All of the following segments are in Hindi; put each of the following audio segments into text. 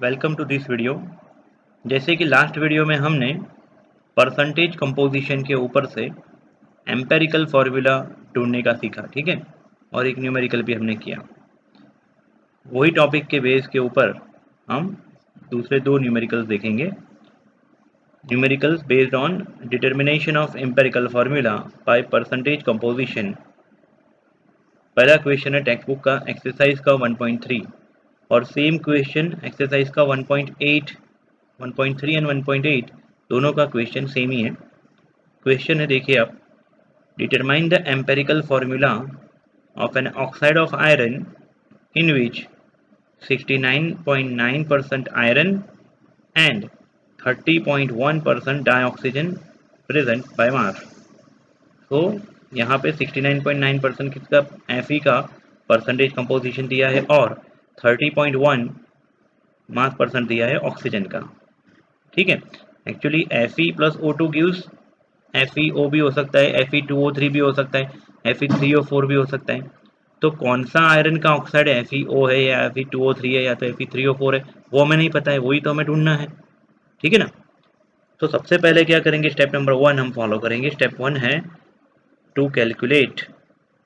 Welcome to this video. जैसे कि लास्ट वीडियो में हमने परसेंटेज कंपोजिशन के ऊपर से एम्पेरिकल फार्मूला ढूंढने का सीखा, ठीक है, और एक न्यूमेरिकल भी हमने किया। वही टॉपिक के बेस के ऊपर हम दूसरे दो न्यूमेरिकल्स देखेंगे। Numericals based on determination of empirical formula by percentage composition. पहला क्वेश्चन है टेक्स्ट बुक का एक्सरसाइज का 1.3 और सेम क्वेश्चन एक्सरसाइज का 1.8, 1.3 एंड 1.8 दोनों का क्वेश्चन सेम ही है। क्वेश्चन है, देखिए आप, determine the empirical formula of an oxide of iron in which 69.9% iron and 30.1% dioxygen present by mass. तो यहाँ पे 69.9% किसका, Fe का परसेंटेज कंपोजिशन दिया है और 30.1 मास परसेंट दिया है ऑक्सीजन का, ठीक है। Actually Fe plus O2 gives FeO भी हो सकता है, Fe2O3 भी हो सकता है, Fe3O4 भी हो सकता है। तो कौन सा आयरन का ऑक्साइड FeO है या Fe2O3 है या तो Fe3O4 है, वो हमें नहीं पता है, वही तो हमें ढूंढना है, ठीक है ना। तो सबसे पहले क्या करेंगे, स्टेप नंबर 1 हम फॉलो करेंगे। स्टेप 1 है to calculate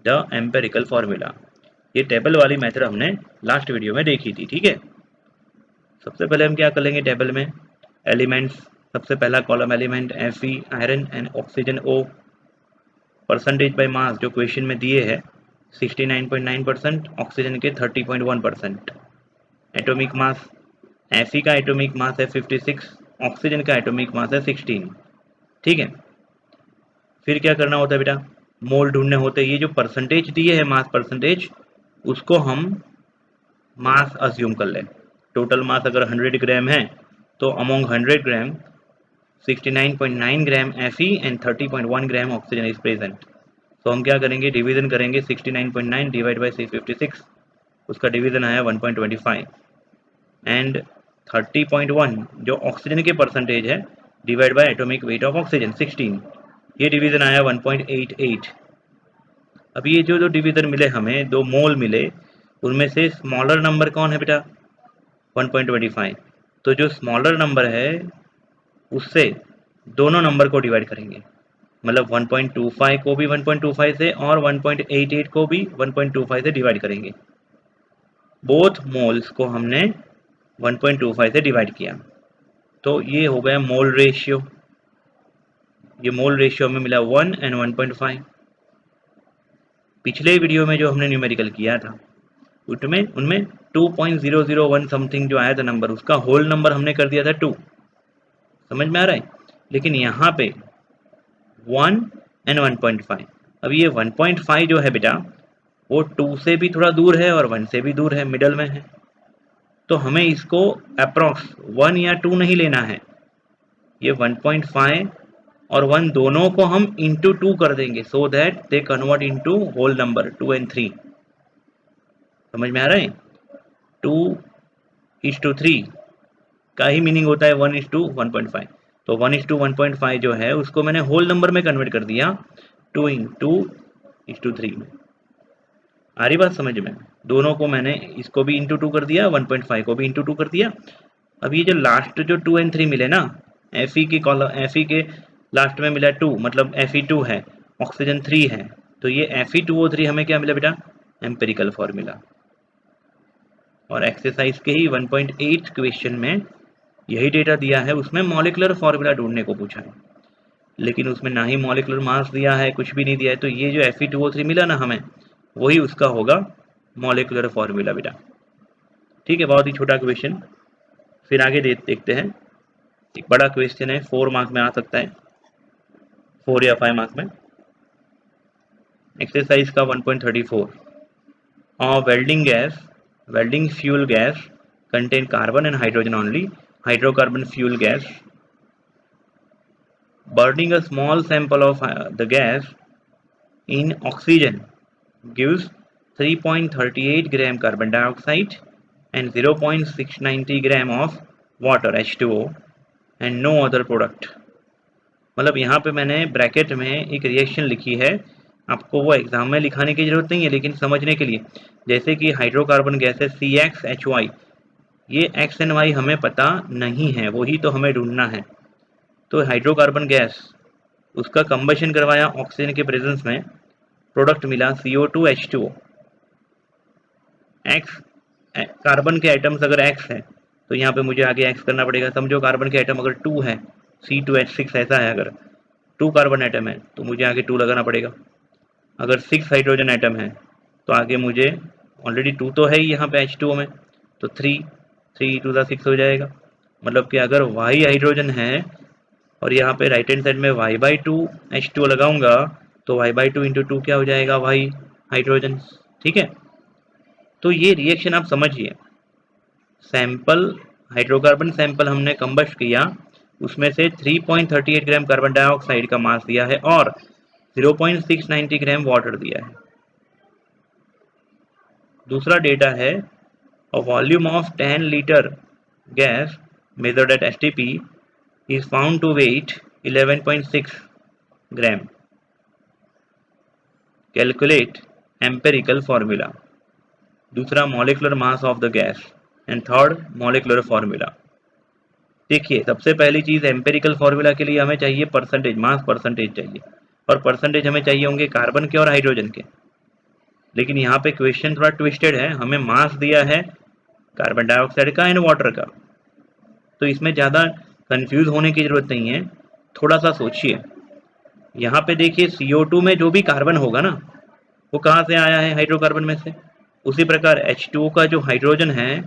the empirical formula. ये टेबल वाली मेथड हमने लास्ट वीडियो में देखी थी, ठीक है। सबसे पहले हम क्या कर लेंगे, टेबल में एलिमेंट्स, सबसे पहला column element Fe iron and oxygen O, percentage by mass जो क्वेश्चन में दिए है 69.9%, ऑक्सीजन के 30.1%। एटॉमिक मास, Fe का एटॉमिक मास है 56, ऑक्सीजन का एटॉमिक मास है 16, ठीक है। फिर क्या करना होता है बेटा, मोल ढूंढने होते हैं। ये जो परसेंटेज दिए है मास परसेंटेज, उसको हम मास अज्यूम कर लें। टोटल मास अगर 100 ग्राम है तो among 100 gram 69.9 gram Fe and 30.1 gram oxygen is present. तो हम क्या करेंगे, डिवीजन करेंगे 69.9 डिवाइड बाई 56, उसका डिवीजन आया 1.25 एंड 30.1 जो ऑक्सीजन के परसेंटेज है divide by atomic weight of oxygen 16, ये डिवीजन आया 1.88। अब ये जो डिवीजन मिले हमें, दो मोल मिले, उनमें से स्मॉलर नंबर कौन है बेटा, 1.25। तो जो स्मॉलर नंबर है उससे दोनों नंबर को डिवाइड करेंगे, मतलब 1.25 को भी 1.25 से और 1.88 को भी 1.25 से डिवाइड करेंगे। बोथ मोल्स को हमने 1.25 से डिवाइड किया, तो ये हो गया मोल रेशियो। ये मोल रेशियो में मिला 1 एंड 1.5। पिछले वीडियो में जो हमने न्यूमेरिकल किया था उनमें 2.001 समथिंग जो आया था नंबर, उसका होल नंबर हमने कर दिया था 2, समझ में आ रहा है। लेकिन यहाँ पे 1 एंड 1.5, अब ये 1.5 जो है बेटा वो 2 से भी थोड़ा दूर है और 1 से भी दूर है, मिडल में है। तो हमें इसको अप्रॉक्स 1 या 2 नहीं लेना है, ये 1.5 और 1 दोनों को हम इंटू 2 कर देंगे so that they convert into whole number 2 and 3। समझ में आ रहा है, 2:3 का ही मीनिंग होता है 1:1.5। तो 1:1.5 जो है उसको मैंने होल नंबर में कन्वर्ट कर दिया 2:3 में। आ रही बात समझ में, दोनों को मैंने इसको भी इंटू 2 कर दिया, 1.5 को भी इंटू 2 कर दिया। अब ये जो लास्ट जो 2 एंड 3 मिले ना, Fe के लास्ट में मिला 2, मतलब Fe2 है, ऑक्सीजन 3 है, तो ये Fe2O3 हमें क्या मिला बेटा, एम्पेरिकल फार्मूला। और एक्सरसाइज के ही 1.8 क्वेश्चन में यही डेटा दिया है, उसमें मॉलिक्यूलर फार्मूला ढूंढने को पूछा है, लेकिन उसमें ना ही मॉलिक्यूलर मास दिया है, कुछ भी नहीं दिया है। तो ये जो Fe2O3 मिला ना हमें, वही उसका होगा मॉलिक्यूलर फार्मूला बेटा, ठीक है। बहुत ही छोटा क्वेश्चन। फिर आगे देखते हैं, एक बड़ा क्वेश्चन है, 4 मार्क्स में आ सकता है, 4 या 5 मार्क्स में। एक्सरसाइज का 1.34, welding fuel gas contain carbon and hydrogen only. Hydrocarbon fuel gas, burning a small sample of the gas in oxygen gives 3.38 gram carbon dioxide and 0.690 gram of water H2O and no other product। मतलब यहाँ पे मैंने ब्रैकेट में एक रिएक्शन लिखी है, आपको वो एग्जाम में लिखाने की जरूरत नहीं है, लेकिन समझने के लिए, जैसे कि हाइड्रोकार्बन गैस है CXHY, ये एक्स एंड वाई हमें पता नहीं है, वही तो हमें ढूंढना है। तो हाइड्रोकार्बन गैस, उसका कंबशन करवाया ऑक्सीजन के प्रेजेंस में, प्रोडक्ट मिला CO2H2O। एक्स कार्बन के आइटम्स अगर एक्स है तो यहाँ पे मुझे आगे एक्स करना पड़ेगा। समझो कार्बन के आइटम अगर 2 है, C2H6 ऐसा है, अगर 2 कार्बन आइटम है तो मुझे आगे 2 लगाना पड़ेगा। अगर 6 हाइड्रोजन आइटम है तो आगे मुझे ऑलरेडी 2 तो है ही यहाँ पे H2O में, तो 3 2 6 हो जाएगा। मतलब कि अगर Y हाइड्रोजन है और यहाँ पे राइट हैंड साइड में Y/2 H2O लगाऊंगा तो Y/2 इंटू 2 क्या हो जाएगा, Y हाइड्रोजन। ठीक है, तो ये रिएक्शन आप समझिए। सैंपल, हाइड्रोकार्बन सैंपल हमने कंबस्ट किया, उसमें से 3.38 ग्राम कार्बन डाइऑक्साइड का मास दिया है और 0.690 ग्राम वाटर दिया है। दूसरा डेटा है, a volume of 10 liter gas measured at STP is found to weight 11.6 gram. Calculate empirical formula. दूसरा molecular mass of the gas and third molecular formula. देखिए, सबसे पहली चीज एम्पेरिकल फॉर्मूला के लिए हमें चाहिए परसेंटेज, मास परसेंटेज चाहिए, और परसेंटेज हमें चाहिए होंगे कार्बन के और हाइड्रोजन के। लेकिन यहाँ पे क्वेश्चन थोड़ा ट्विस्टेड है, हमें मास दिया है कार्बन डाइऑक्साइड का एंड वाटर का, तो इसमें ज़्यादा कंफ्यूज होने की ज़रूरत नहीं है। थोड़ा सा सोचिए, यहाँ पे देखिए CO2 में जो भी कार्बन होगा ना, वो कहाँ से आया है, हाइड्रोकार्बन में से। उसी प्रकार H2O का जो हाइड्रोजन है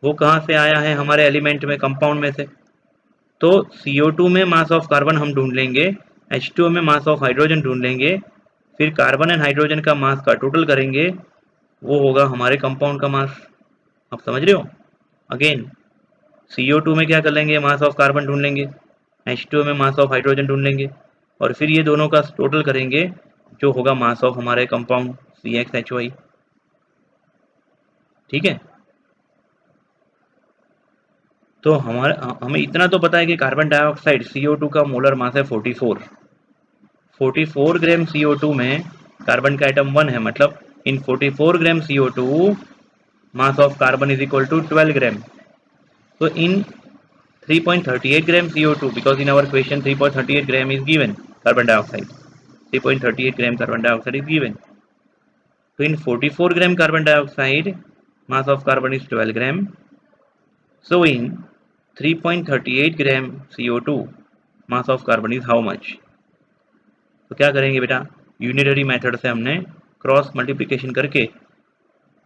वो कहाँ से आया है, हमारे एलिमेंट में, कंपाउंड में से। तो CO2 में मास ऑफ कार्बन हम ढूंढ लेंगे, H2O में मास ऑफ हाइड्रोजन ढूंढ लेंगे, फिर कार्बन एंड हाइड्रोजन का मास का टोटल करेंगे, वो होगा हमारे कंपाउंड का मास। आप समझ रहे हो? अगेन CO2 में क्या कर लेंगे, मास ऑफ कार्बन ढूंढ लेंगे, H2O में मास ऑफ हाइड्रोजन ढूंढ लेंगे, और फिर ये दोनों का टोटल करेंगे, जो होगा मास ऑफ हमारे कंपाउंड CXHY। ठीक है, तो हमें इतना तो पता है कि कार्बन डाइऑक्साइड CO2 का मोलर मास है 44 ग्राम CO2 में कार्बन का आइटम 1 है, मतलब इन 44 ग्राम CO2 mass of carbon is equal to 12 gram. So in 3.38 gram CO2, because in our question 3.38 gram is given, carbon dioxide, 3.38 gram carbon dioxide is given. So in 44 gram carbon dioxide, mass of carbon is 12 gram. So in 3.38 gram CO2, mass of carbon is how much? तो क्या करेंगे बेटा, यूनिटरी मेथड से हमने क्रॉस मल्टीप्लिकेशन करके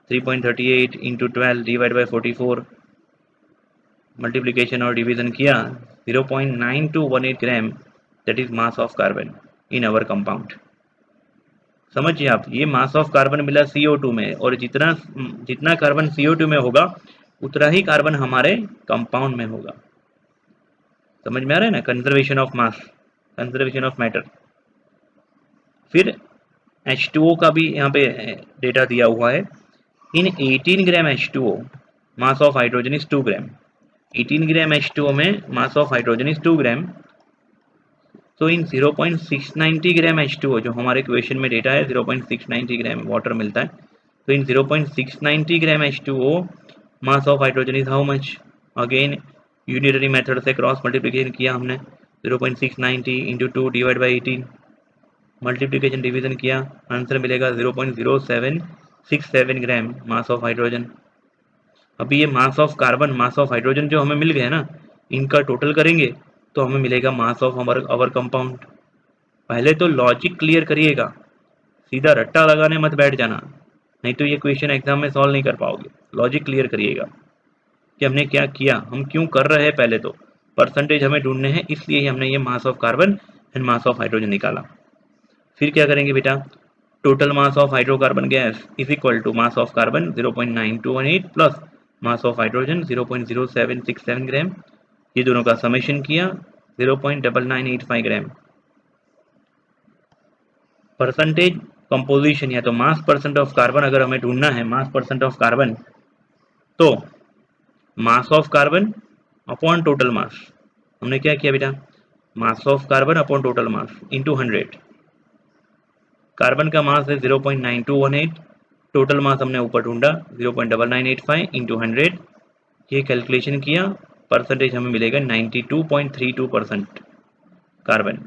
3.38 इंटू 12 डिवाइड बाई 44 मल्टीप्लिकेशन और डिवीजन किया, 0.9218 gram, that is mass of carbon in our compound. समझिए आप, ये मास ऑफ कार्बन मिला CO2 में, और जितना जितना कार्बन CO2 में होगा उतना ही कार्बन हमारे कंपाउंड में होगा। समझ में आ रहा है ना, conservation of mass, conservation of matter. फिर H2O का भी यहाँ पे डेटा दिया हुआ है। इन 18 ग्राम H2O, mass of hydrogen is 2 gram. 18 gram H2O में मास ऑफ हाइड्रोजन इज 2 ग्राम। तो इन 0.690 ग्राम H2O, जो हमारे क्वेश्चन में डेटा है 0.690 ग्राम वाटर मिलता है, तो इन 0.690 ग्राम H2O mass of hydrogen is how much? Again unitary method से क्रॉस मल्टीप्लिकेशन किया हमने, 0.690 into 2 divide by 18, multiplication division किया, आंसर मिलेगा 0.0767 ग्राम मास ऑफ हाइड्रोजन। अभी ये mass of carbon, mass of hydrogen जो हमें मिल गया ना, इनका टोटल करेंगे तो हमें मिलेगा मास ऑफ अवर कंपाउंड। पहले तो लॉजिक क्लियर करिएगा, सीधा रट्टा लगाने मत बैठ जाना, नहीं तो ये क्वेश्चन एग्जाम में सॉल्व नहीं कर पाओगे। लॉजिक क्लियर करिएगा कि हमने क्या किया, हम क्यों कर रहे हैं। पहले तो परसेंटेज हमें ढूंढने हैं, इसलिए ही हमने ये mass of carbon and mass of hydrogen निकाला। फिर क्या करेंगे बेटा, total mass of hydrocarbon gas is equal to mass of carbon 0.9218 plus mass of hydrogen 0.0767 gram, ये दोनों का समेशन किया 0.9985 ग्राम। परसेंटेज कंपोजिशन या तो मास परसेंट ऑफ कार्बन अगर हमें ढूंढना है, मास परसेंट ऑफ कार्बन, तो मास ऑफ कार्बन अपॉन टोटल मास, हमने क्या किया बेटा, मास of carbon upon total mass into 100। Carbon का मास है 0.9218, टोटल मास हमने ऊपर ढूंढा 0.9985 इंटू 100, ये कैलकुलेशन किया, परसेंटेज हमें मिलेगा 92.32% carbon.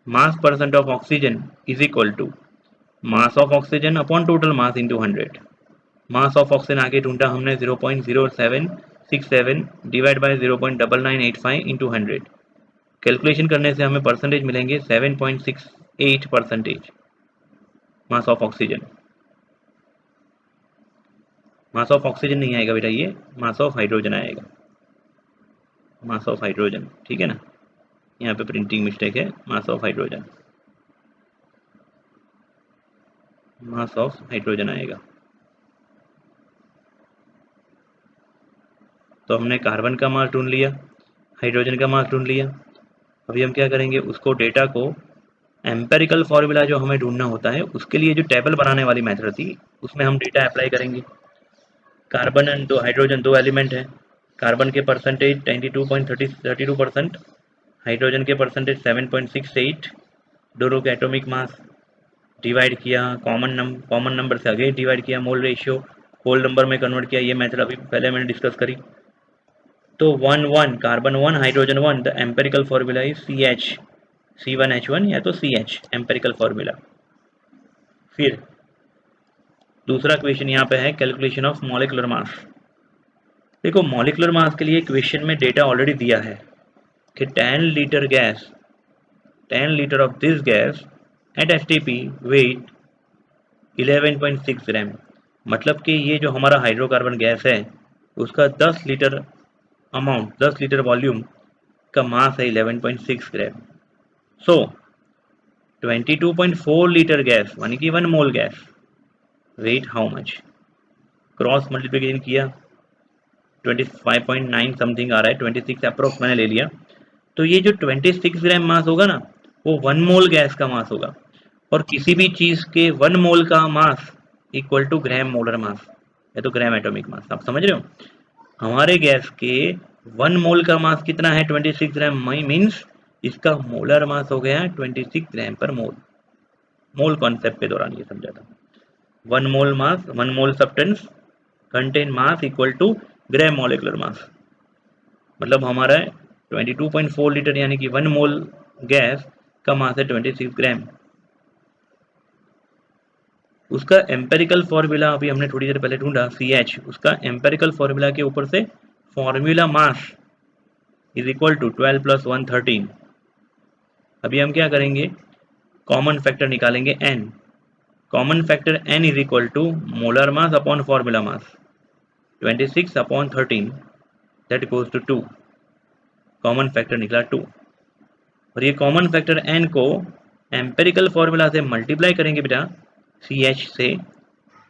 Mass percent of oxygen is equal to mass of oxygen upon total mass into 100। Mass of oxygen आगे ढूंढा हमने 0.0767 डिवाइड बाय 0.9985 इंटू 100। कैलकुलेशन करने से हमें परसेंटेज मिलेंगे 7.68% मास of oxygen. Mass of oxygen नहीं आएगा बेटा, ये मास ऑफ हाइड्रोजन आएगा, मास ऑफ हाइड्रोजन, ठीक है ना। यहाँ पे प्रिंटिंग मिस्टेक है, मास of hydrogen, mass of hydrogen आएगा। तो हमने कार्बन का मास ढूंढ लिया, हाइड्रोजन का मास ढूंढ लिया। अभी हम क्या करेंगे, उसको डेटा को एम्पेरिकल फॉर्मूला जो हमें ढूंढना होता है उसके लिए जो टेबल बनाने वाली मेथड थी उसमें हम डेटा अप्लाई करेंगे। कार्बन एंड दो हाइड्रोजन दो एलिमेंट है, कार्बन के परसेंटेज 92.32%, हाइड्रोजन के परसेंटेज 7.68, दोनों के एटॉमिक मास डिवाइड किया, कॉमन नंबर से आगे डिवाइड किया, मोल रेशियो होल नंबर में कन्वर्ट किया। ये मेथड अभी पहले मैंने डिस्कस करी। तो 1 carbon 1 hydrogen 1, the empirical formula is C1H1 या तो CH एम्पेरिकल फॉर्मूला। फिर दूसरा क्वेश्चन यहाँ पे है कैलकुलेशन ऑफ मॉलिक्यूलर मास। देखो मॉलिक्यूलर मास के लिए क्वेश्चन में डेटा ऑलरेडी दिया है कि 10 litre gas, 10 litre of this gas at STP weight 11.6 gram. मतलब कि ये जो हमारा हाइड्रोकार्बन गैस है उसका 10 लीटर अमाउंट, 10 लीटर वॉल्यूम का मास है 11.6 ग्राम। सो 22.4 लीटर गैस यानी कि 1 mole gas weight how much. Cross multiplication किया 25.9 समथिंग आ रहा है, 26 अप्रोक्स मैंने ले लिया। तो ये जो 26 ग्राम मास होगा ना वो 1 मोल गैस का मास होगा। और किसी भी चीज के 1 मोल का mass equal to gram molar mass या तो ग्राम एटॉमिक मास। आप समझ रहे हो, हमारे गैस के 1 मोल का मास कितना है 26 ग्राम, मीन्स इसका मोलर मास हो गया 26 ग्राम पर मोल। मोल कॉन्सेप्ट के दौरान ये समझा था। 1 mole mass, 1 mole substance contain mass equal to gram molecular mass. मतलब हमारा 22.4 लीटर यानी कि 1 मोल गैस का मास है 26 ग्राम। उसका एम्पेरिकल फॉर्मूला अभी हमने थोड़ी देर पहले ढूंढा CH, उसका एम्पेरिकल फॉर्मूला के ऊपर से formula mass is equal to 12 + 1 13। अभी हम क्या करेंगे, कॉमन फैक्टर निकालेंगे n। Common factor n is equal to molar mass upon formula mass 26/13 that equals to 2। Common factor निकला 2 और ये कॉमन फैक्टर n को एम्पेरिकल फॉर्मूला से मल्टीप्लाई करेंगे बेटा CH से,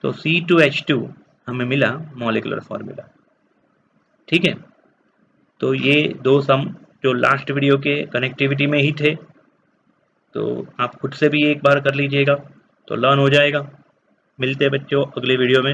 तो C2H2 हमें मिला मॉलिक्यूलर फॉर्मूला। ठीक है, तो ये दो सम जो लास्ट वीडियो के कनेक्टिविटी में ही थे, तो आप खुद से भी एक बार कर लीजिएगा तो लर्न हो जाएगा। मिलते हैं बच्चों अगले वीडियो में।